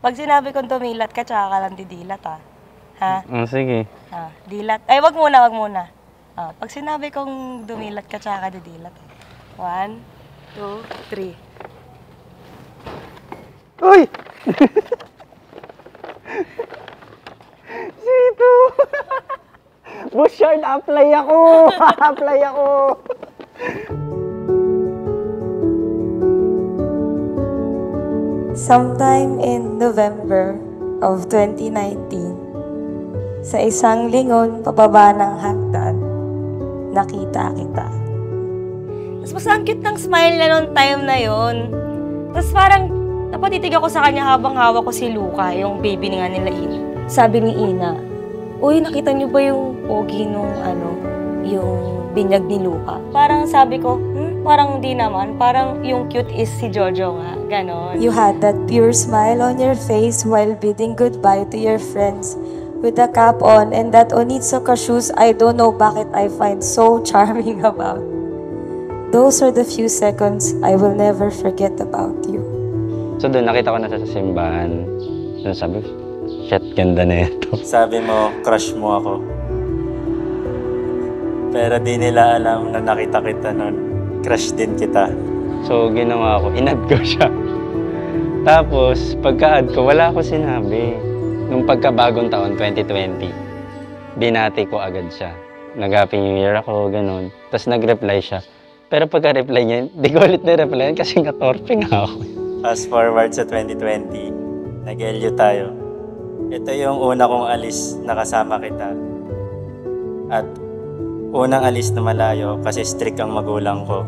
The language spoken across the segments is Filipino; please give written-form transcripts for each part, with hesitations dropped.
Pag sinabi kong dumilat ka, tsaka ka lang didilat, ha? Ha? Sige. Dilat. Ay, wag muna, wag muna. Pag sinabi kong dumilat ka, tsaka ka didilat. 1, 2, 3. Uy! Sito! Bushard, apply ako! Apply ako! Sometime in November of 2019, sa isang lingon pababa ng hagdan, nakita kita. Tapos mas ang cute ng smile niya noong time na yon. Tapos parang napatitig ako sa kanya habang hawak ko si Luca, yung baby nga nila Ina. Sabi ni Ina, uy, nakita niyo ba yung pogi nung yung binyag ni Luca? Parang sabi ko, parang hindi naman. Parang yung cute is si Jojo nga. Ganon. You had that pure smile on your face while bidding goodbye to your friends with the cap on and that Onitsuka shoes I don't know bakit I find so charming about. Those are the few seconds I will never forget about you. So doon, nakita ko na sa simbahan. Doon sabi ko, shit, ganda na ito. Sabi mo, crush mo ako. Pero di nila alam na nakita kita nun. Crush din kita. So, ginawa ko, in-add ko siya. Tapos, pagka-add ko, wala ako sinabi. Nung pagkabagong taon, 2020, binati ko agad siya. Nag-happy New Year ako, ganun. Tapos nag-reply siya. Pero pagka-reply niya, di ko ulit na-reply kasi nga-torpe nga ako. Fast forward sa 2020, nag-LU tayo. Ito yung una kong alis na kasama kita. At unang alis na malayo kasi strict ang magulang ko.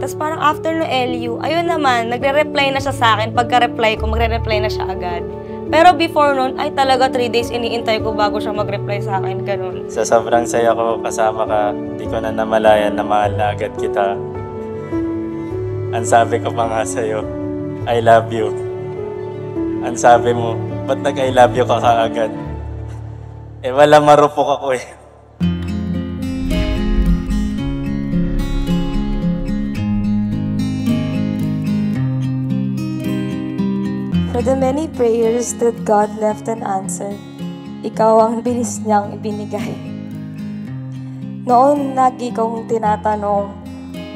Tapos parang after no LU, ayun naman, nagre-reply na siya sa akin. Pagka-reply ko, magre-reply na siya agad. Pero before nun, ay talaga 3 days iniintay ko bago siya mag-reply sa akin, ganun. Sa sobrang saya ko, kasama ka, di ko na namalayan na mahal na agad kita. Ang sabi ko pa nga sa'yo, I love you. Ang sabi mo, ba't nag-I love you ka kaagad? Wala, marupok ako eh. For the many prayers that God left unanswered, ikaw ang bilis niyang ibinigay. Noon lagi kong tinatanong,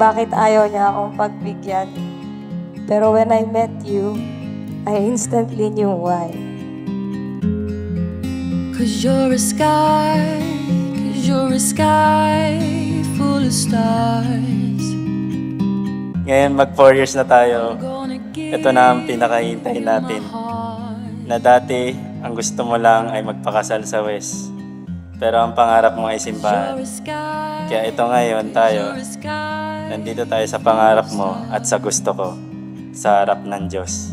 bakit ayaw niya akong pagbigyan? Pero when I met you, I instantly knew why. 'Cause you're a sky full of stars. Ngayon mag 4 years na tayo. Ito na ang pinakahintay natin. Na dati, ang gusto mo lang ay magpakasal sa West. Pero ang pangarap mo ay simbahan. Kaya ito ngayon tayo, nandito tayo sa pangarap mo at sa gusto ko, sa harap ng Diyos.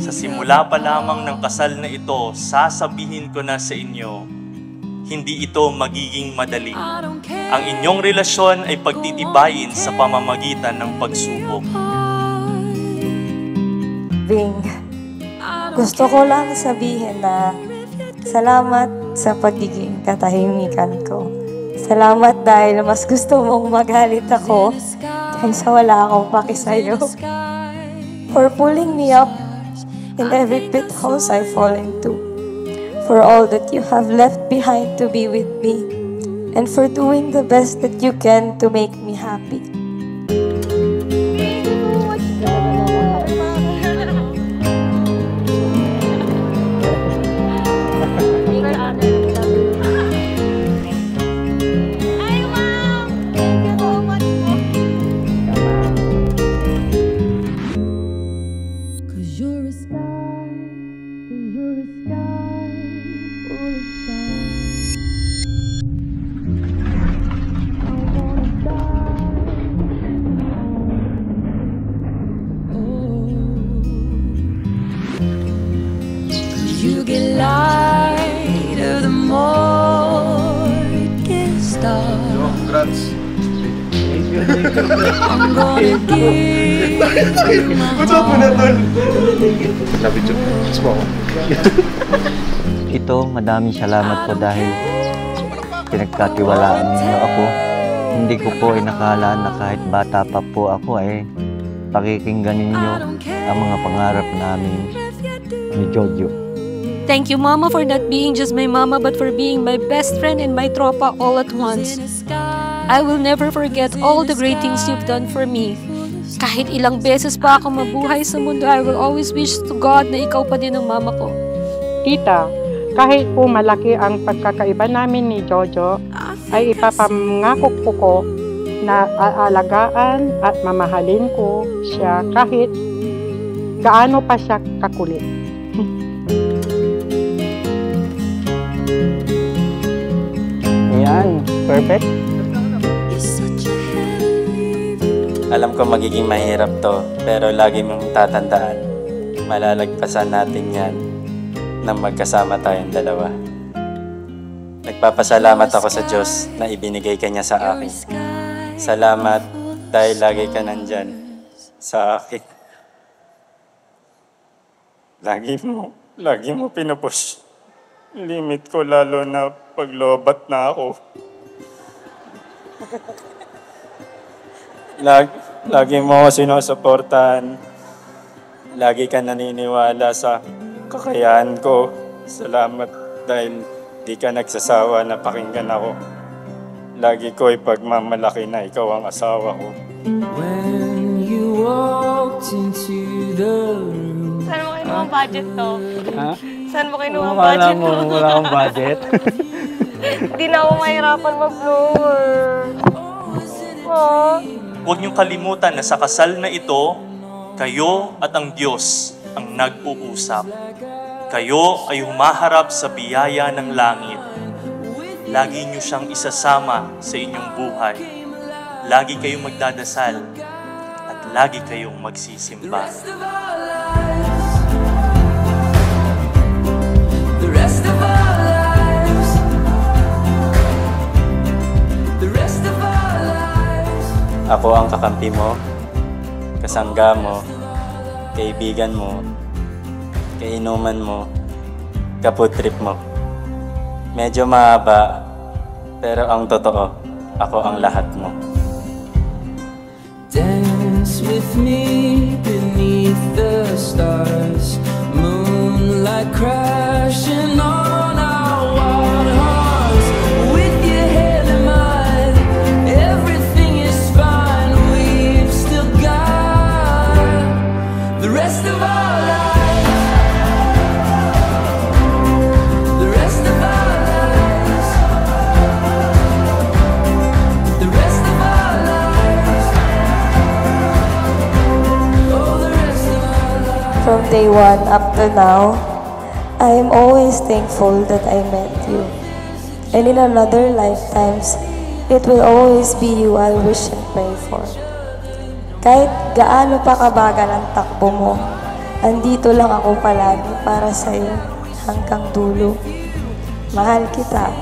Sa simula pa lamang ng kasal na ito, sasabihin ko na sa inyo, hindi ito magiging madali. Ang inyong relasyon ay pagtitibayin sa pamamagitan ng pagsubok. Bing, gusto ko lang sabihin na salamat sa pagiging katahimikan ko. Salamat dahil mas gusto mong magalit ako kaysa wala akong paki sa'yo. For pulling me up in every pitfalls I fall into. For all that you have left behind to be with me, and for doing the best that you can to make me happy. You get lighter the more it gets dark. Congrats. I'm gonna give you my heart. Ito, madaming salamat po dahil pinagkatiwalaan ninyo ako. Hindi ko po inakala na kahit bata pa po ako pakikinggan ninyo ang mga pangarap namin ni Jojo. Thank you, Mama, for not being just my mama, but for being my best friend and my tropa all at once. I will never forget all the great things you've done for me. Kahit ilang beses pa ako mabuhay sa mundo, I will always wish to God na ikaw pa din ang mama ko. Tita, kahit po malaki ang pagkakaiba namin ni Jojo, ay ipapangako ko na aalagaan at mamahalin ko siya kahit gaano pa siya kakulit. Yan, perfect. Alam ko magiging mahirap to, pero lagi mong tatandaan, malalagpasan natin yan nang magkasama tayong dalawa. Nagpapasalamat ako sa Diyos na ibinigay ka niya sa akin. Salamat dahil lagi ka nandyan sa akin. Lagi mo pinupush. Limit ko lalo na paglobat na ako. Lagi mo ako sinusuportahan. Lagi ka naniniwala sa kakayahan ko. Salamat dahil di ka nagsasawa na pakinggan ako. Lagi ko ipagmamalaki na ikaw ang asawa ko. When you walked into the room, Saan mo kinuha ang budget to? Ha? Saan mo kinuha ang Wala budget mo, to? wala akong budget. Hindi na ako mahirapan mag-blower. Oh. Huwag niyong kalimutan na sa kasal na ito, kayo at ang Diyos ang nag-uusap. Kayo ay humaharap sa biyaya ng langit. Lagi niyo siyang isasama sa inyong buhay. Lagi kayong magdadasal at lagi kayong magsisimba. the rest of our lives, the rest of our lives. Ako ang kakampi mo, kasangga mo, kaibigan mo, kainuman mo, kaputrip mo. Medyo mahaba, pero ang totoo, ako ang lahat mo. Dance with me beneath the stars, moonlight crashing on our wild hearts. With your head in mine, everything is fine. We've still got the rest of our lives, the rest of our lives, the rest of our lives. Oh, the rest of our lives. From day one up to now, I am always thankful that I met you. And in another lifetimes, it will always be you I wish and pray for. Kahit gaano pa kabagal ang takbo mo, andito lang ako palagi para sa'yo hanggang dulo. Mahal kita.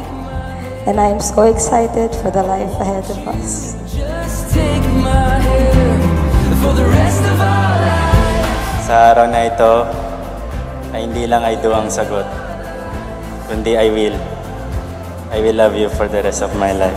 And I am so excited for the life ahead of us. Just take my hand for the rest of our lives. Sa araw na ito, ay hindi lang I do ang sagot, kundi I will love you for the rest of my life.